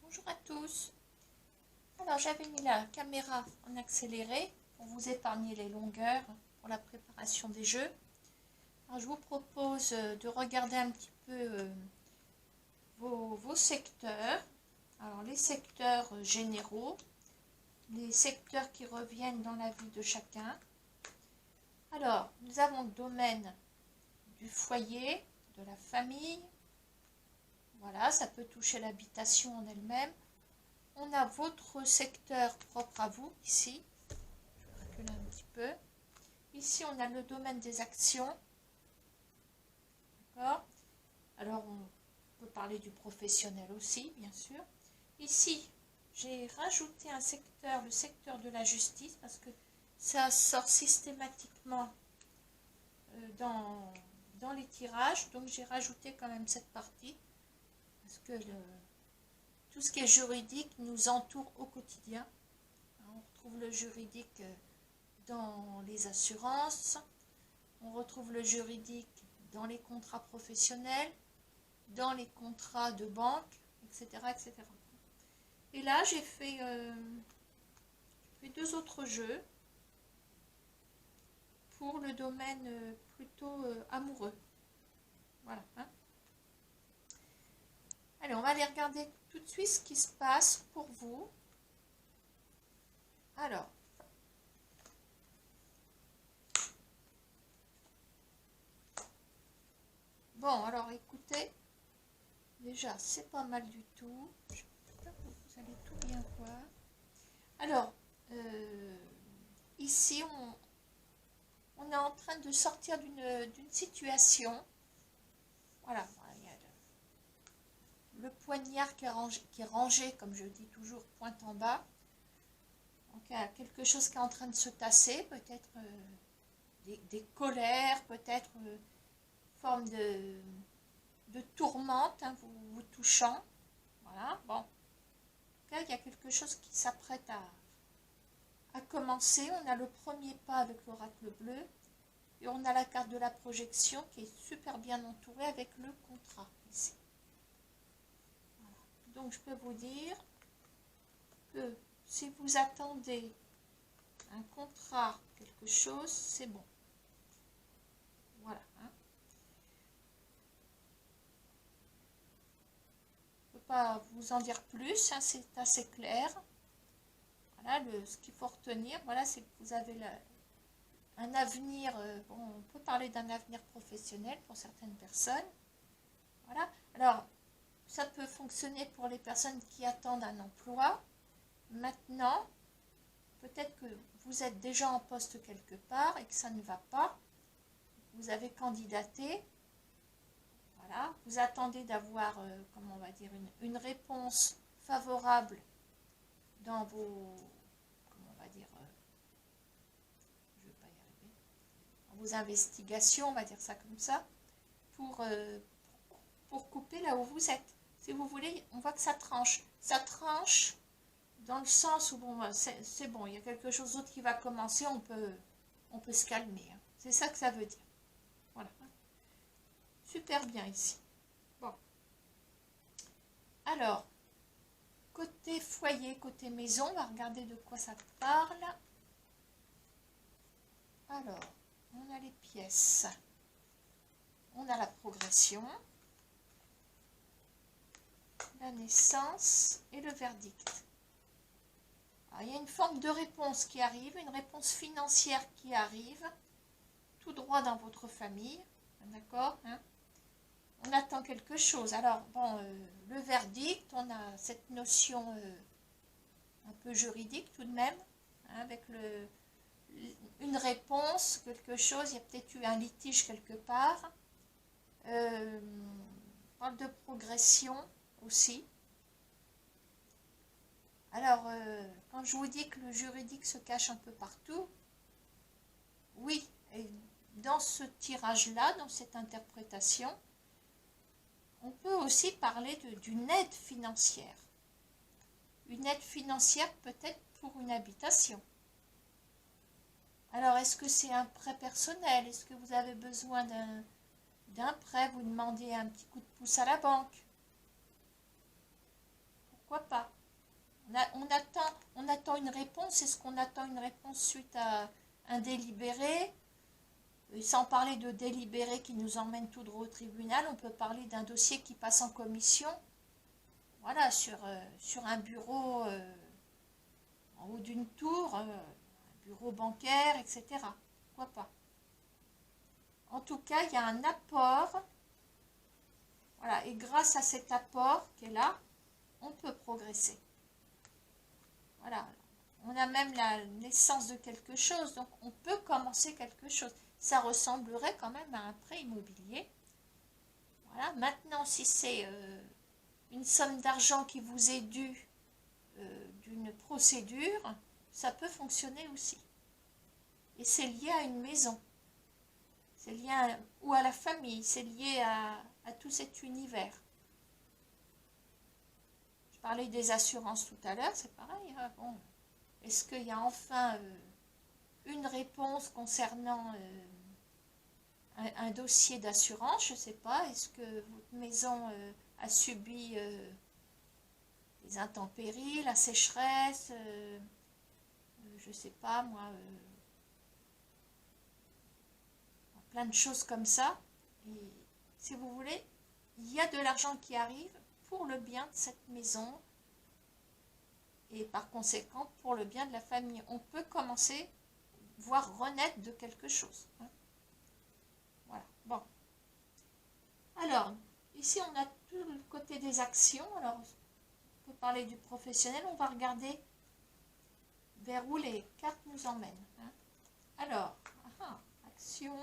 Bonjour à tous. Alors j'avais mis la caméra en accéléré pour vous épargner les longueurs pour la préparation des jeux. Alors je vous propose de regarder un petit peu vos secteurs. Alors les secteurs généraux, les secteurs qui reviennent dans la vie de chacun. Alors nous avons le domaine du foyer, de la famille. Voilà, ça peut toucher l'habitation en elle-même. On a votre secteur propre à vous, ici. Je vais reculer un petit peu. Ici, on a le domaine des actions. D'accord? Alors, on peut parler du professionnel aussi, bien sûr. Ici, j'ai rajouté un secteur, le secteur de la justice, parce que ça sort systématiquement dans les tirages. Donc, j'ai rajouté quand même cette partie, parce que tout ce qui est juridique nous entoure au quotidien. On retrouve le juridique dans les assurances, on retrouve le juridique dans les contrats professionnels, dans les contrats de banque, etc. etc. Et là, j'ai fait deux autres jeux pour le domaine plutôt amoureux. Voilà. Hein. Allez, on va aller regarder tout de suite ce qui se passe pour vous. Alors, bon, alors écoutez, déjà, c'est pas mal du tout. J'espère que vous allez tout bien voir. Alors, ici, on est en train de sortir d'une situation. Voilà, il y a le poignard qui est rangé, comme je dis toujours, pointe en bas. Donc, il y a quelque chose qui est en train de se tasser, peut-être des colères, peut-être forme de tourmente, hein, vous touchant. Voilà, bon. Là, il y a quelque chose qui s'apprête à commencer. On a le premier pas avec l'oracle bleu. Et on a la carte de la projection qui est super bien entourée avec le contrat ici. Voilà. Donc je peux vous dire que si vous attendez un contrat, quelque chose, c'est bon. Voilà. Hein. Je ne peux pas vous en dire plus, hein, c'est assez clair. Voilà, ce qu'il faut retenir, voilà, c'est que vous avez un avenir, bon, on peut parler d'un avenir professionnel pour certaines personnes. Voilà. Alors, ça peut fonctionner pour les personnes qui attendent un emploi. Maintenant, peut-être que vous êtes déjà en poste quelque part et que ça ne va pas. Vous avez candidaté. Voilà. Vous attendez d'avoir, comment on va dire, une réponse favorable dans vos, comment on va dire, je ne vais pas y arriver, dans vos investigations, on va dire ça comme ça, pour couper là où vous êtes. Si vous voulez, on voit que ça tranche. Ça tranche dans le sens où, bon, c'est bon, il y a quelque chose d'autre qui va commencer, on peut se calmer. Hein. C'est ça que ça veut dire. Voilà. Super bien ici. Bon. Alors, côté foyer, côté maison, on va regarder de quoi ça parle. Alors, on a les pièces. On a la progression, la naissance et le verdict. Alors, il y a une forme de réponse qui arrive, une réponse financière qui arrive, tout droit dans votre famille, d'accord, hein. On attend quelque chose. Alors, bon, le verdict, on a cette notion un peu juridique tout de même, hein, avec une réponse, quelque chose, il y a peut-être eu un litige quelque part. On parle de progression aussi. Alors, quand je vous dis que le juridique se cache un peu partout, oui, et dans ce tirage-là, dans cette interprétation, On peut aussi parler d'une aide financière. Une aide financière peut-être pour une habitation. Alors, est-ce que c'est un prêt personnel? Est-ce que vous avez besoin d'un prêt? Vous demandez un petit coup de pouce à la banque? Pourquoi pas? On attend une réponse. Est-ce qu'on attend une réponse suite à un délibéré? Et sans parler de délibéré qui nous emmène tout droit au tribunal, on peut parler d'un dossier qui passe en commission. Voilà, sur un bureau en haut d'une tour, un bureau bancaire, etc. Pourquoi pas? En tout cas, il y a un apport. Voilà, et grâce à cet apport qui est là, on peut progresser. Voilà, on a même la naissance de quelque chose, donc on peut commencer quelque chose. Ça ressemblerait quand même à un prêt immobilier. Voilà, maintenant, si c'est une somme d'argent qui vous est due d'une procédure, ça peut fonctionner aussi. Et c'est lié à une maison. C'est lié ou à la famille, c'est lié à tout cet univers. Je parlais des assurances tout à l'heure, c'est pareil. Hein, bon. Est-ce qu'il y a enfin une réponse concernant un dossier d'assurance? Je ne sais pas. Est-ce que votre maison a subi des intempéries, la sécheresse, je ne sais pas moi, plein de choses comme ça. Et si vous voulez, il y a de l'argent qui arrive pour le bien de cette maison et par conséquent pour le bien de la famille. On peut commencer, voire renaître de quelque chose. Hein. Voilà, bon. Alors, ici on a tout le côté des actions. Alors, on peut parler du professionnel. On va regarder vers où les cartes nous emmènent. Hein. Alors, action,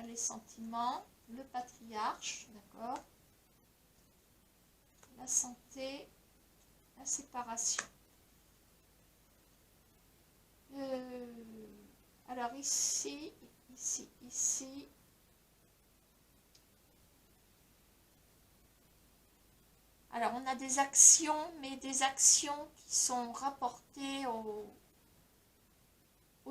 les sentiments, le patriarche, d'accord, la santé, la séparation. Alors ici, ici. Alors on a des actions, mais des actions qui sont rapportées au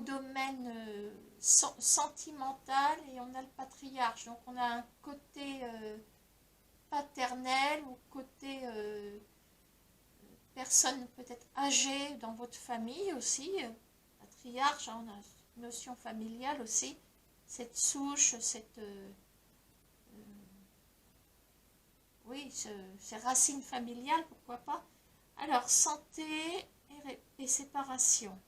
domaine sentimental, et on a le patriarche. Donc on a un côté paternel ou côté personne peut-être âgée dans votre famille aussi. Patriarche, hein, on a une notion familiale aussi. Cette souche, oui, ces racines familiales, pourquoi pas. Alors, santé et séparation.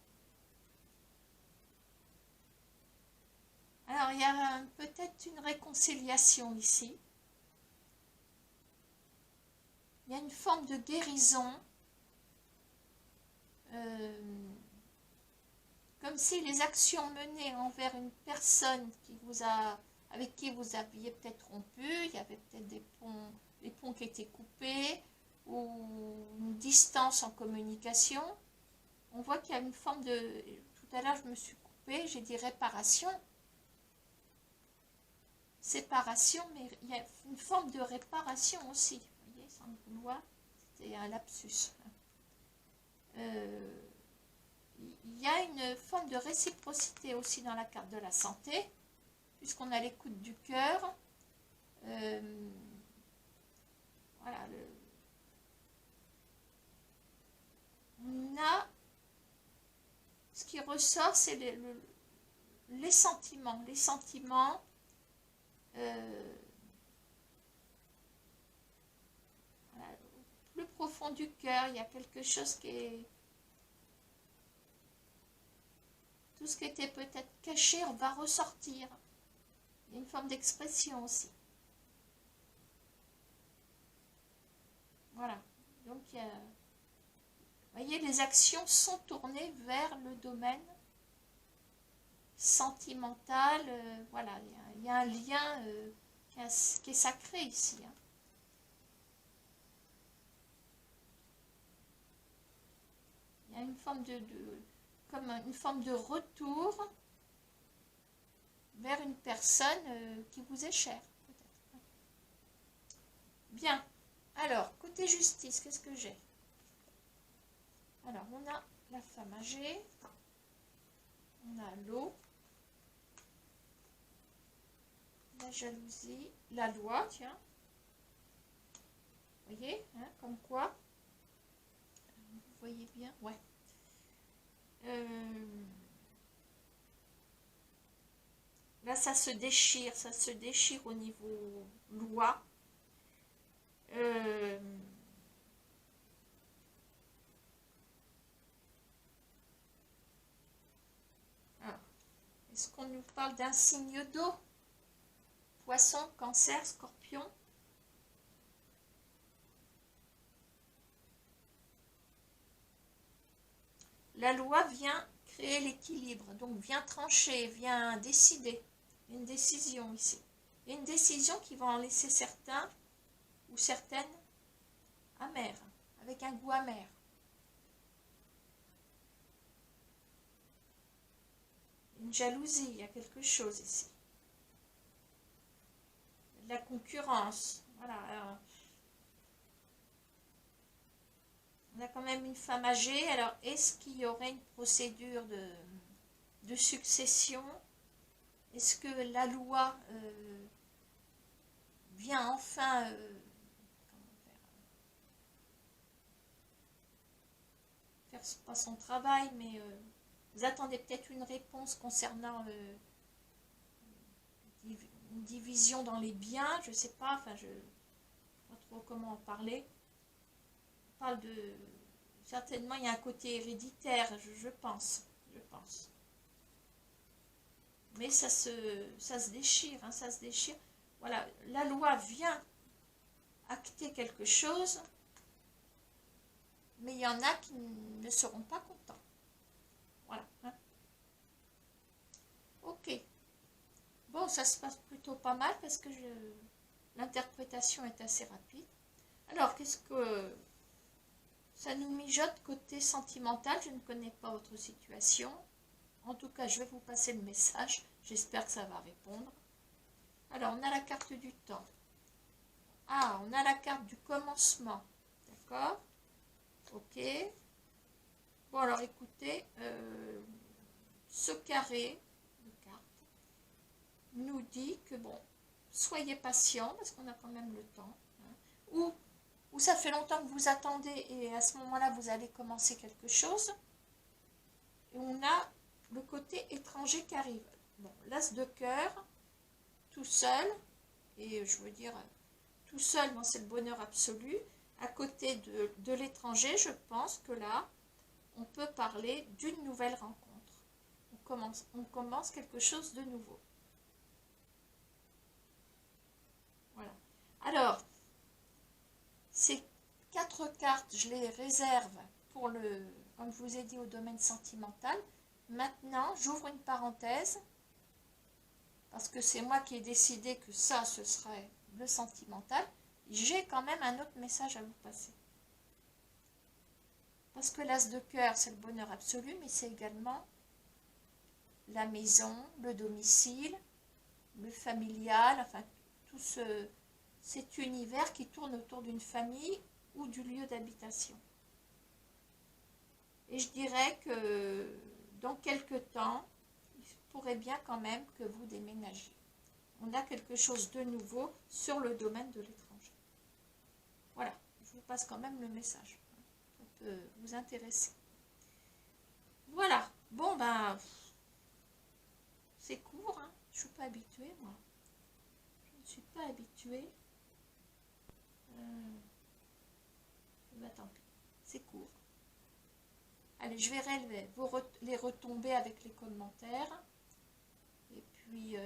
Alors, il y a peut-être une réconciliation ici. Il y a une forme de guérison. Comme si les actions menées envers une personne avec qui vous aviez peut-être rompu, il y avait peut-être des ponts qui étaient coupés, ou une distance en communication. On voit qu'il y a une forme de... Tout à l'heure, je me suis coupée, j'ai dit réparation. Séparation, mais il y a une forme de réparation aussi. Vous voyez, sans le vouloir, c'était un lapsus. Il y a une forme de réciprocité aussi dans la carte de la santé, puisqu'on a l'écoute du cœur. Voilà, on a ce qui ressort, c'est les sentiments. Les sentiments, voilà, au plus profond du cœur, il y a quelque chose qui est... Tout ce qui était peut-être caché, on va ressortir. Il y a une forme d'expression aussi. Voilà. Donc, vous voyez, les actions sont tournées vers le domaine sentimental. Voilà, il y a un lien qui est sacré ici. Hein. Il y a une forme comme une forme de retour vers une personne qui vous est chère, peut-être. Bien. Alors, côté justice, qu'est-ce que j'ai? Alors, on a la femme âgée, on a l'eau, la jalousie, la loi, tiens. Vous voyez, hein, comme quoi, vous voyez bien, ouais. Là, ça se déchire au niveau loi. Est-ce qu'on nous parle d'un signe d'eau? Poisson, Cancer, Scorpion. La loi vient créer l'équilibre, donc vient trancher, vient décider. Une décision ici. Et une décision qui va en laisser certains ou certaines amères, avec un goût amer. Une jalousie, il y a quelque chose ici. De la concurrence, voilà. Alors, on a quand même une femme âgée, alors est-ce qu'il y aurait une procédure de succession? Est-ce que la loi vient enfin faire pas son travail, mais vous attendez peut-être une réponse concernant une division dans les biens, je sais pas, enfin je ne sais pas trop comment en parler. On parle de... Certainement il y a un côté héréditaire, je pense. Mais ça se déchire, hein, ça se déchire. Voilà, la loi vient acter quelque chose, mais il y en a qui ne seront pas contents. Voilà. Hein. Ok. Bon, ça se passe plutôt pas mal parce que l'interprétation est assez rapide. Alors, qu'est-ce que ça nous mijote côté sentimental? Je ne connais pas votre situation. En tout cas, je vais vous passer le message. J'espère que ça va répondre. Alors, on a la carte du temps. Ah, on a la carte du commencement. D'accord? Ok. Bon, alors écoutez, ce carré de cartes nous dit que, bon, soyez patient, parce qu'on a quand même le temps. Hein, ou ça fait longtemps que vous attendez, et à ce moment-là, vous allez commencer quelque chose. Et on a le côté étranger qui arrive. Bon, l'as de cœur, tout seul, et je veux dire, tout seul, bon, c'est le bonheur absolu. À côté de l'étranger, je pense que là, on peut parler d'une nouvelle rencontre. On commence quelque chose de nouveau. Voilà. Alors, ces 4 cartes, je les réserve pour le, comme je vous ai dit, au domaine sentimental. Maintenant, j'ouvre une parenthèse, parce que c'est moi qui ai décidé que ça, ce serait le sentimental. J'ai quand même un autre message à vous passer. Parce que l'as de cœur, c'est le bonheur absolu, mais c'est également la maison, le domicile, le familial, enfin tout cet univers qui tourne autour d'une famille ou du lieu d'habitation. Et je dirais que dans quelques temps, il pourrait bien quand même que vous déménagiez. On a quelque chose de nouveau sur le domaine de l'étranger. Voilà, je vous passe quand même le message. Ça peut vous intéresser. Voilà, bon ben, c'est court, hein. Je ne suis pas habituée, moi. Je ne suis pas habituée. Bah, tant pis, c'est court. Allez, je vais relever les retombées avec les commentaires. Et puis,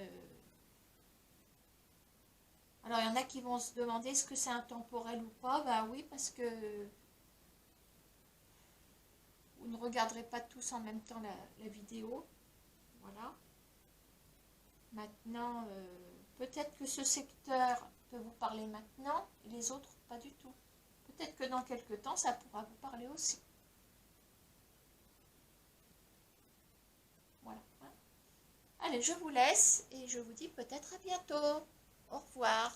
alors il y en a qui vont se demander est-ce que c'est intemporel ou pas. Bah oui, parce que vous ne regarderez pas tous en même temps la vidéo. Voilà. Maintenant, peut-être que ce secteur peut vous parler maintenant et les autres pas du tout. Peut-être que dans quelques temps, ça pourra vous parler aussi. Voilà. Allez, je vous laisse et je vous dis peut-être à bientôt. Au revoir.